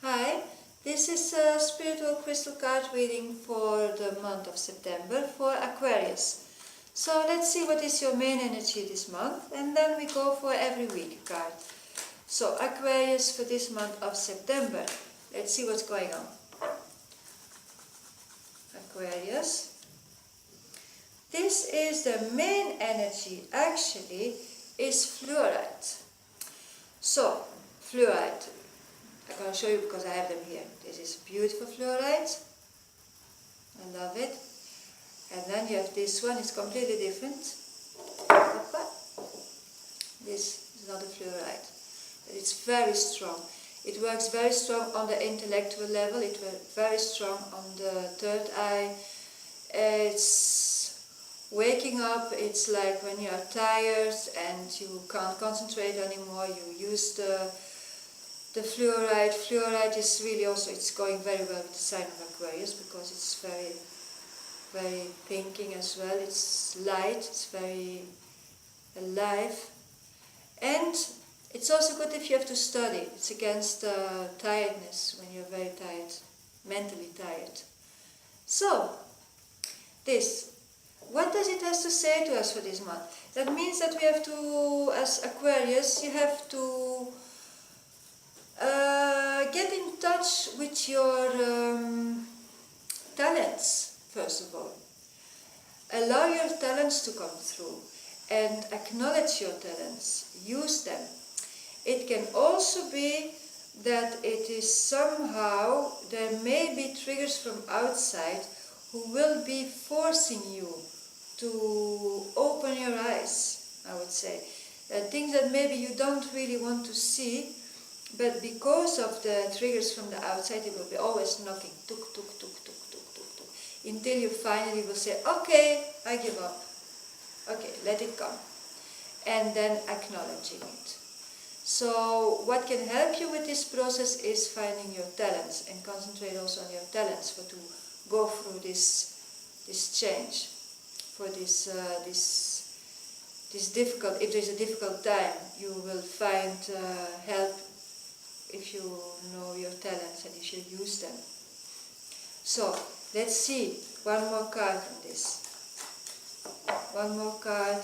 Hi, this is a spiritual crystal card reading for the month of September for Aquarius. So let's see what is your main energy this month, and then we go for every week card. So Aquarius for this month of September. Let's see what's going on. Aquarius. This is the main energy, actually, is fluorite. So, fluorite. I'm going to show you because I have them here. This is beautiful fluorite. I love it. And then you have this one, it's completely different. This is not a fluorite. But it's very strong. It works very strong on the intellectual level. It works very strong on the third eye. It's waking up. It's like when you are tired and you can't concentrate anymore. You use the fluorite. Fluorite is really also, it's going very well with the sign of Aquarius because it's very, very thinking as well. It's light, it's very alive. And it's also good if you have to study. It's against tiredness when you're very tired, mentally tired. So, what does it have to say to us for this month? That means that we have to, as Aquarius, you have to get in touch with your talents, first of all. Allow your talents to come through and acknowledge your talents. Use them. It can also be that it is somehow, there may be triggers from outside who will be forcing you to open your eyes, I would say. Things that maybe you don't really want to see, but because of the triggers from the outside, it will be always knocking, tuk, tuk, tuk, tuk, tuk, tuk, tuk, until you finally will say, okay, I give up. Okay, let it come. And then acknowledging it. So what can help you with this process is finding your talents and concentrate also on your talents for to go through this change, for this difficult. If there's a difficult time, you will find help if you know your talents and if you use them. So let's see one more card from this. One more card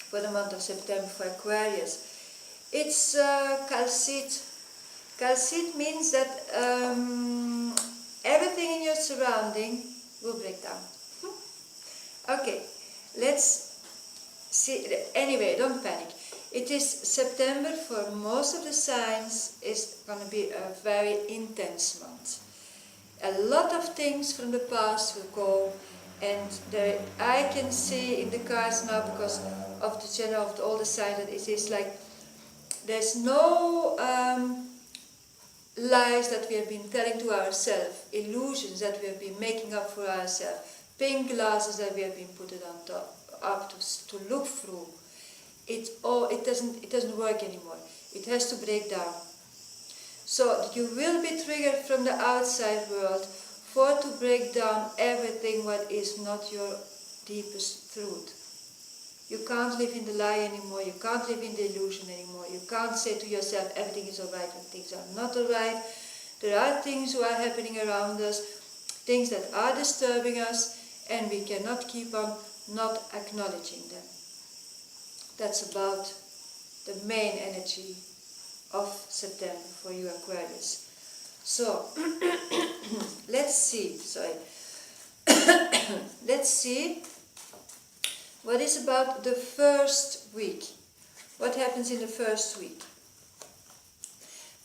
for the month of September for Aquarius. It's calcite. Calcite means that everything in your surrounding will break down. Okay, let's see. Anyway, don't panic. It is September for most of the signs. Is going to be a very intense month. A lot of things from the past will go, and I can see in the cards now, because of the general of all the signs, that it is like there's no lies that we have been telling to ourselves, illusions that we have been making up for ourselves, pink glasses that we have been putting on top up to look through. It doesn't work anymore. It has to break down. So you will be triggered from the outside world to break down everything what is not your deepest truth. You can't live in the lie anymore. You can't live in the illusion anymore. You can't say to yourself everything is alright when things are not alright. There are things who are happening around us, things that are disturbing us, and we cannot keep on not acknowledging them. That's about the main energy of September for you Aquarius. So, let's see, let's see what is about the first week. What happens in the first week?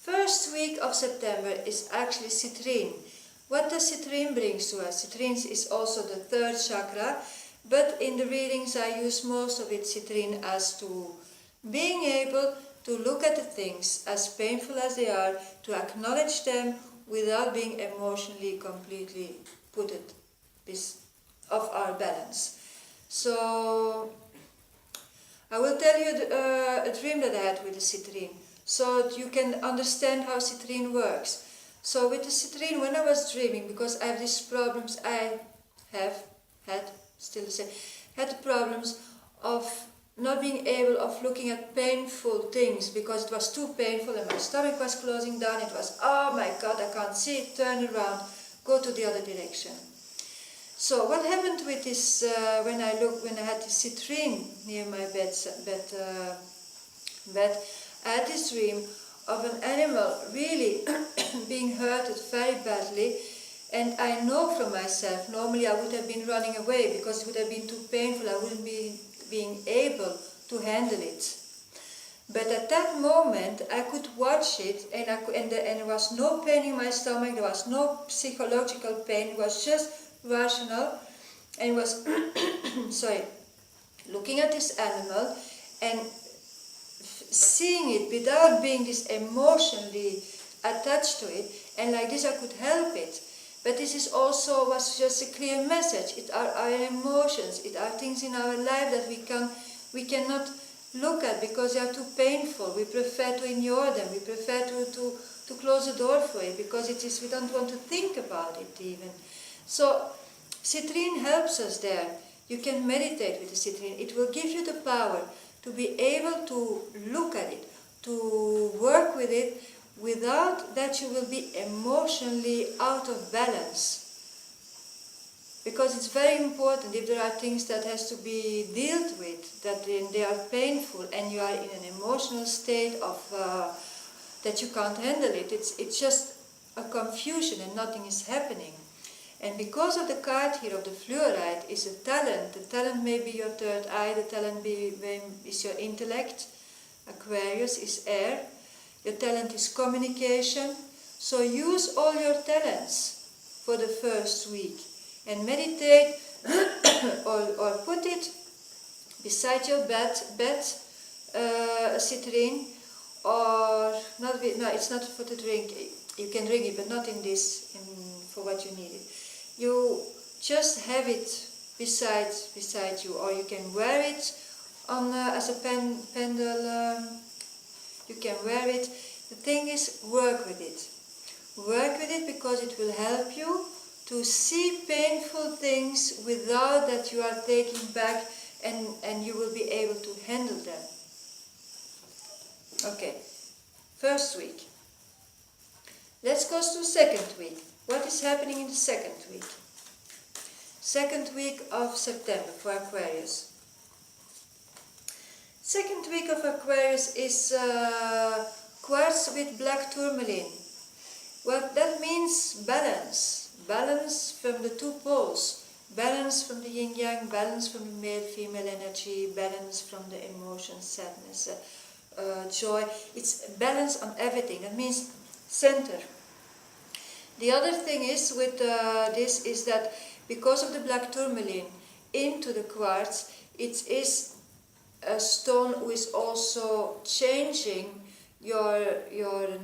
First week of September is actually citrine. What does citrine bring to us? Citrine is also the third chakra, but in the readings I use most of it, citrine, as to being able to look at the things as painful as they are, to acknowledge them without being emotionally completely put it off our balance. So I will tell you a dream that I had with the citrine, so that you can understand how citrine works. So with the citrine, when I was dreaming, because I have these problems, I have had, still the same, had the problems of not being able of looking at painful things because it was too painful and my stomach was closing down. It was, oh my God, I can't see it, turn around, go to the other direction. So what happened with this, when I had this citrine near my bed, I had this dream of an animal really being hurted very badly, and I know from myself, normally I would have been running away because it would have been too painful, I wouldn't be being able to handle it. But at that moment I could watch it, and there was no pain in my stomach, there was no psychological pain, it was just rational, and it was sorry, looking at this animal and seeing it without being this emotionally attached to it, and like this I could help it. But this is also was just a clear message. It are our emotions, it are things in our life that we cannot look at because they are too painful. We prefer to ignore them, we prefer to close the door for it because it is, we don't want to think about it even. So citrine helps us there. You can meditate with the citrine. It will give you the power to be able to look at it, to work with it, without that you will be emotionally out of balance. Because it's very important, if there are things that has to be dealt with, that they are painful and you are in an emotional state of that you can't handle it, it's just a confusion and nothing is happening. And because of the card here of the fluorite is a talent, the talent may be your third eye, the talent is your intellect, Aquarius is air, your talent is communication, so use all your talents for the first week and meditate or put it beside your bed, citrine, or not, no, it's not for the drink, you can drink it but not in this, for what you need it. You just have it beside you, or you can wear it on as a pendulum. You can wear it. The thing is, work with it. Work with it because it will help you to see painful things without that you are taking back, and you will be able to handle them. Okay, first week. Let's go to second week. What is happening in the second week? Second week of September for Aquarius. Second week of Aquarius is quartz with black tourmaline. Well, that means balance. Balance from the two poles. Balance from the yin-yang, balance from the male-female energy, balance from the emotion, sadness, joy. It's balance on everything. That means center. The other thing is with this is that because of the black tourmaline into the quartz, it is a stone who is also changing your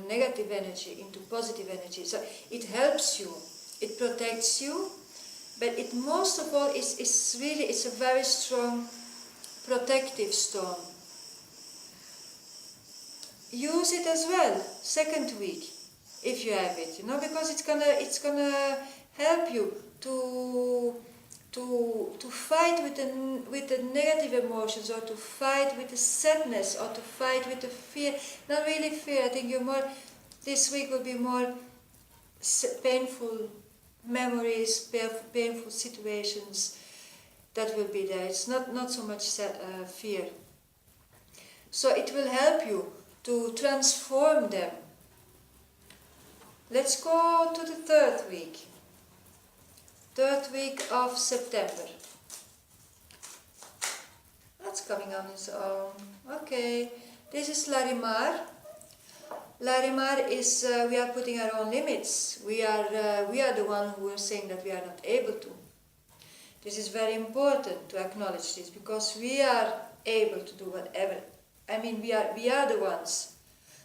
negative energy into positive energy. So it helps you, it protects you, but it most of all is really, it's a very strong protective stone. Use it as well, second week. If you have it, because it's gonna help you to fight with the negative emotions, or to fight with the sadness, or to fight with the fear. Not really fear. I think this week will be more painful memories, painful situations that will be there. It's not so much fear. So it will help you to transform them. Let's go to the third week of September. That's coming on its own. Okay, this is Larimar. Larimar is, we are putting our own limits. We are the one who are saying that we are not able to. This is very important to acknowledge this, because we are able to do whatever. I mean, we are the ones.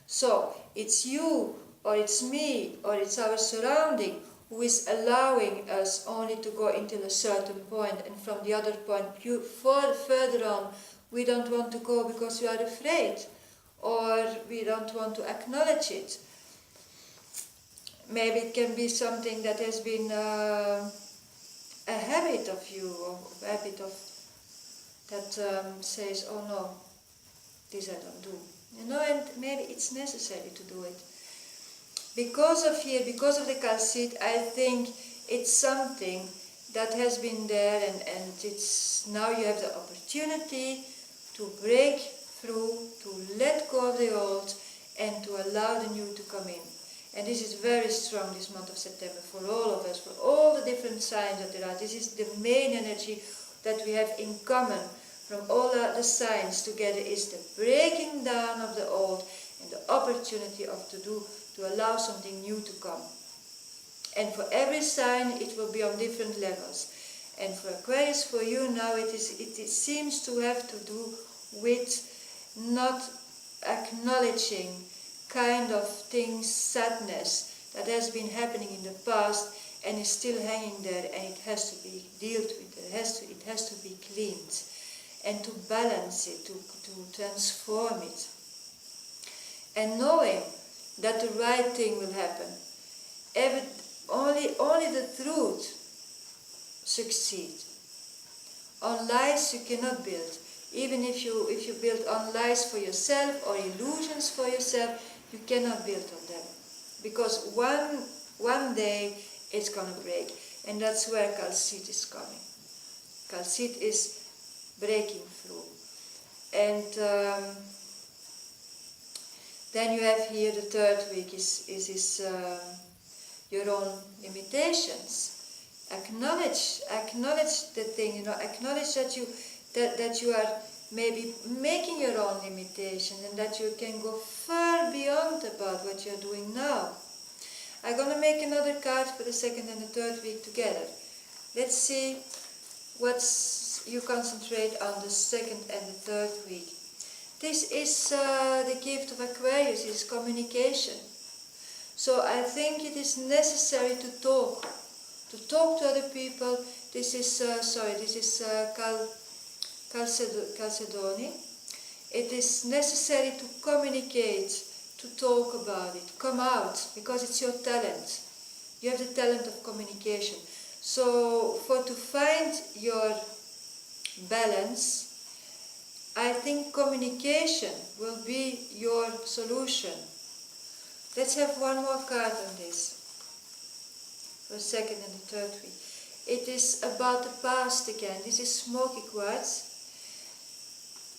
So, it's you, or it's me, or it's our surrounding who is allowing us only to go until a certain point, and from the other point, further on, we don't want to go because we are afraid, or we don't want to acknowledge it. Maybe it can be something that has been a habit of you, or a habit of that says, oh no, this I don't do. And maybe it's necessary to do it. Because of here, because of the calcite, I think it's something that has been there, and it's now you have the opportunity to break through, to let go of the old, and to allow the new to come in. And this is very strong this month of September for all of us, for all the different signs that there are. This is the main energy that we have in common from all the signs together, is the breaking down of the old and the opportunity to allow something new to come. And for every sign it will be on different levels. And for Aquarius, for you now, it seems to have to do with not acknowledging kind of things, sadness that has been happening in the past and is still hanging there, and it has to be dealt with, it has to be cleaned, and to balance it, to transform it. And knowing that the right thing will happen. Only the truth succeeds. On lies you cannot build. Even if you build on lies for yourself or illusions for yourself, you cannot build on them. Because one day it's going to break. And that's where calcite is coming. Calcite is breaking through. And then you have here the third week is your own limitations. Acknowledge the thing, acknowledge that you are maybe making your own limitations, and that you can go far beyond about what you're doing now. I'm going to make another card for the second and the third week together. Let's see what you concentrate on the second and the third week. This is the gift of Aquarius, is communication. So I think it is necessary to talk to other people. This is Chalcedony. It is necessary to communicate, to talk about it, come out, because it's your talent. You have the talent of communication. So to find your balance, I think communication will be your solution. Let's have one more card on this, for the second and the third week. It is about the past again. This is smoky quartz.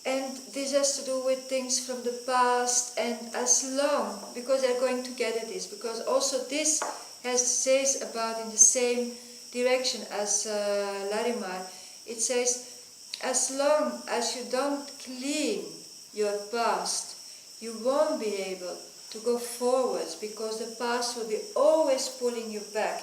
And this has to do with things from the past, and as long, because they're going together this, because also this says about in the same direction as Larimar. It says, as long as you don't clean your past, you won't be able to go forwards, because the past will be always pulling you back.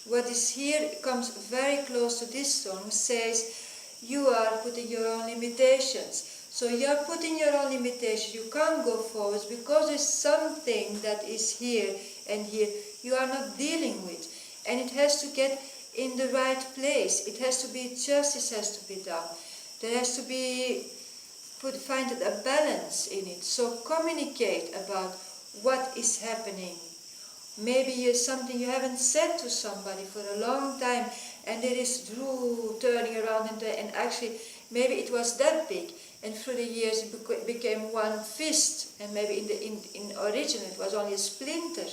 What is here comes very close to this stone, says you are putting your own limitations. So you are putting your own limitations. You can't go forwards because there's something that is here and here you are not dealing with, and it has to get in the right place. It has to be, justice has to be done. There has to be find a balance in it. So communicate about what is happening. Maybe it's something you haven't said to somebody for a long time, and it is turning around, and actually maybe it was that big, and through the years it became one fist, and maybe in origin it was only a splinter,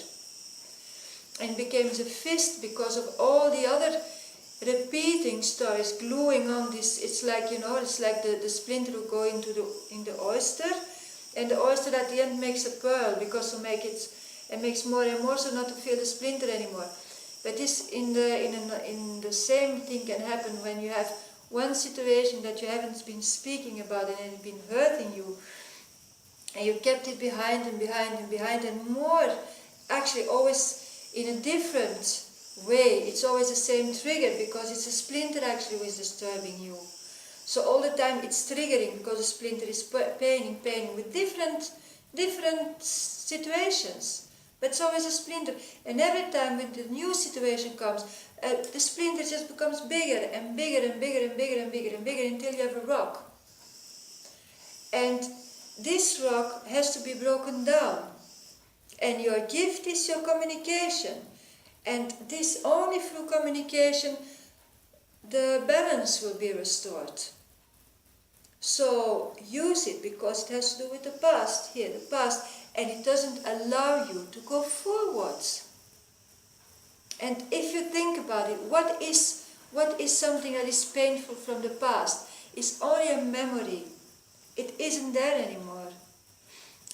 and became a fist because of all the other repeating stories, gluing on this. It's like, it's like the splinter will go in the oyster, and the oyster at the end makes a pearl, because to make it, and makes more and more, so not to feel the splinter anymore. But this in the same thing can happen when you have one situation that you haven't been speaking about, and it's been hurting you, and you kept it behind and behind and behind, and more, actually always in a different way. It's always the same trigger, because it's a splinter actually who is disturbing you. So all the time it's triggering, because the splinter is paining with different situations. But it's always a splinter. And every time when the new situation comes, the splinter just becomes bigger and bigger and bigger and bigger and bigger and bigger, until you have a rock. And this rock has to be broken down. And your gift is your communication. And this, only through communication, the balance will be restored. So use it, because it has to do with the past, here, the past, and it doesn't allow you to go forwards. And if you think about it, what is something that is painful from the past? It's only a memory. It isn't there anymore.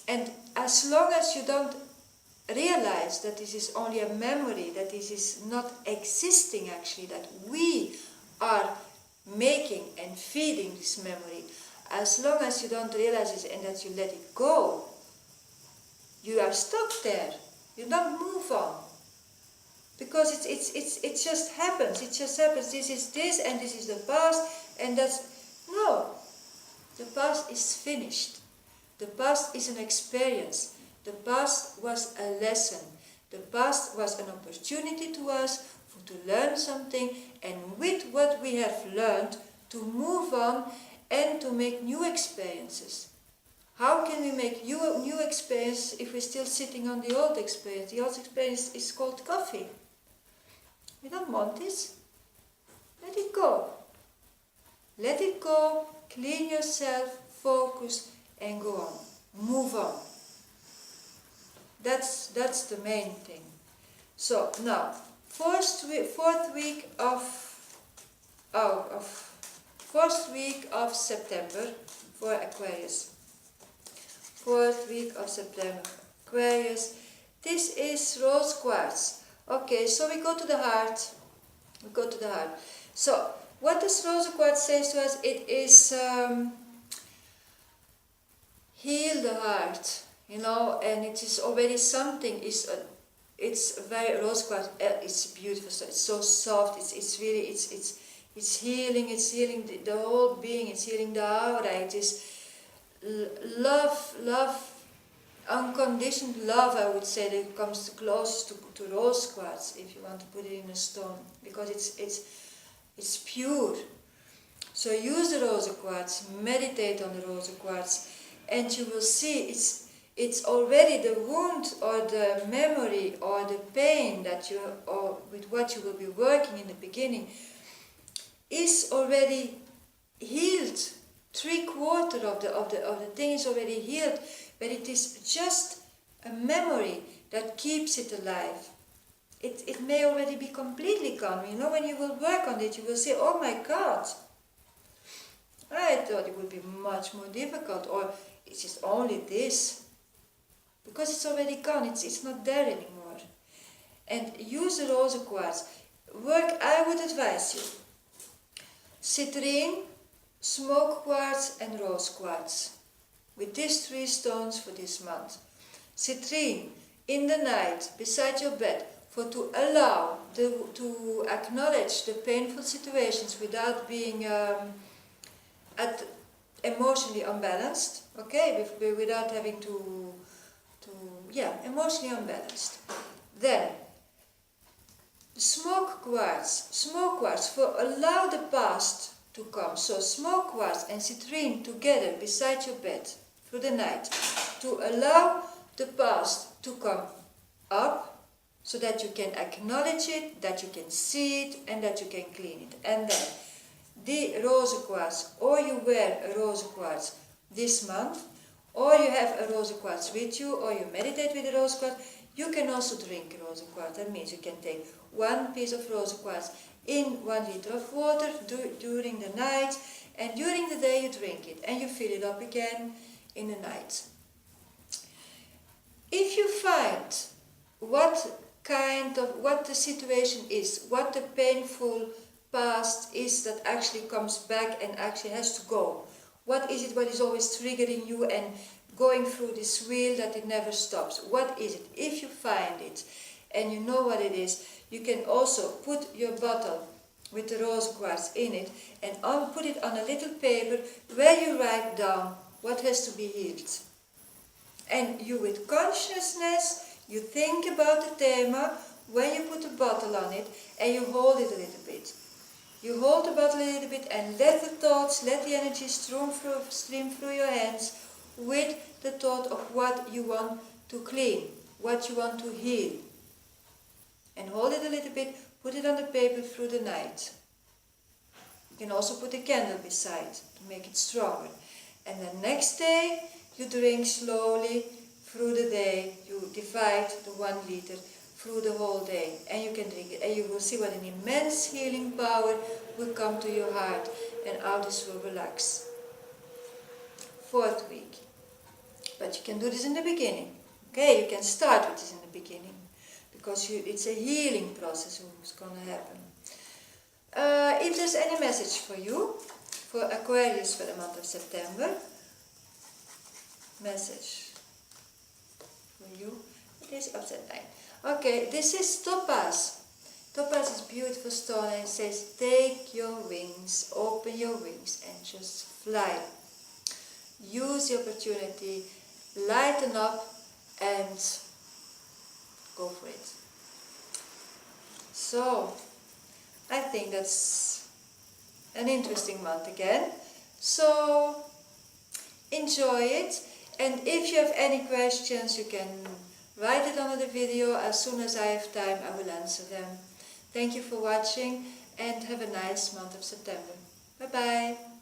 And as long as you don't realize that this is only a memory, that this is not existing actually, that we are making and feeding this memory, as long as you don't realize it and that you let it go, you are stuck there. You don't move on. Because it just happens. It just happens. This is this and this is the past, and that's... No. The past is finished. The past is an experience. The past was a lesson. The past was an opportunity to us to learn something, and with what we have learned, to move on and to make new experiences. How can we make new experiences if we're still sitting on the old experience? The old experience is called coffee. We don't want this. Let it go. Let it go, clean yourself, focus, and go on. Move on. That's the main thing. So now, fourth week of September for Aquarius. 4th week of September, Aquarius. This is rose quartz. Okay, so we go to the heart. We go to the heart. So, what does rose quartz say to us? It is heal the heart, you know, and it is already something. It's very rose quartz. It's beautiful. So it's so soft. It's really it's healing. It's healing the whole being. It's healing the aura. It is love. Unconditioned love, I would say, that comes close to rose quartz, if you want to put it in a stone, because it's pure. So use the rose quartz, meditate on the rose quartz, and you will see it's already the wound or the memory or the pain that you, or with what you will be working in the beginning, is already healed. 3/4 of the thing is already healed. But it is just a memory that keeps it alive. It may already be completely gone. You know, when you will work on it, you will say, oh my God, I thought it would be much more difficult, or it's just only this. Because it's already gone, it's not there anymore. And use the rose quartz. Work, I would advise you, citrine, smoke quartz and rose quartz. With these 3 stones for this month. Citrine, in the night, beside your bed, to allow, to acknowledge the painful situations without being emotionally unbalanced, okay, without having emotionally unbalanced. Then, smoke quartz for allow the past to come. So smoke quartz and citrine together beside your bed through the night, to allow the past to come up, so that you can acknowledge it, that you can see it, and that you can clean it. And then the rose quartz, or you wear a rose quartz this month, or you have a rose quartz with you, or you meditate with a rose quartz. You can also drink rose quartz. That means you can take 1 piece of rose quartz in 1 liter of water during the night, and during the day you drink it, and you fill it up again in the night. If you find what the situation is, what the painful past is that actually comes back and actually has to go, what is it what is always triggering you and going through this wheel that it never stops, what is it? If you find it and you know what it is, you can also put your bottle with the rose quartz in it and put it on a little paper where you write down what has to be healed. And you, with consciousness, you think about the thema when you put the bottle on it, and you hold it a little bit. You hold the bottle a little bit and let the thoughts, let the energy stream through your hands with the thought of what you want to clean, what you want to heal. And hold it a little bit, put it on the paper through the night. You can also put a candle beside to make it stronger. And the next day you drink slowly through the day. You divide the 1 liter through the whole day, and you can drink it, and you will see what an immense healing power will come to your heart, and how this will relax. 4th week. But you can do this in the beginning. Okay, you can start with this in the beginning, because it's a healing process what's going to happen. If there's any message for you, for Aquarius for the month of September, message for you, it is upside down. Okay, this is topaz. Topaz is beautiful stone, and it says, take your wings, open your wings and just fly. Use the opportunity, lighten up and go for it. So, I think that's an interesting month again. So, enjoy it. And if you have any questions, you can write it under the video. As soon as I have time, I will answer them. Thank you for watching, and have a nice month of September. Bye bye.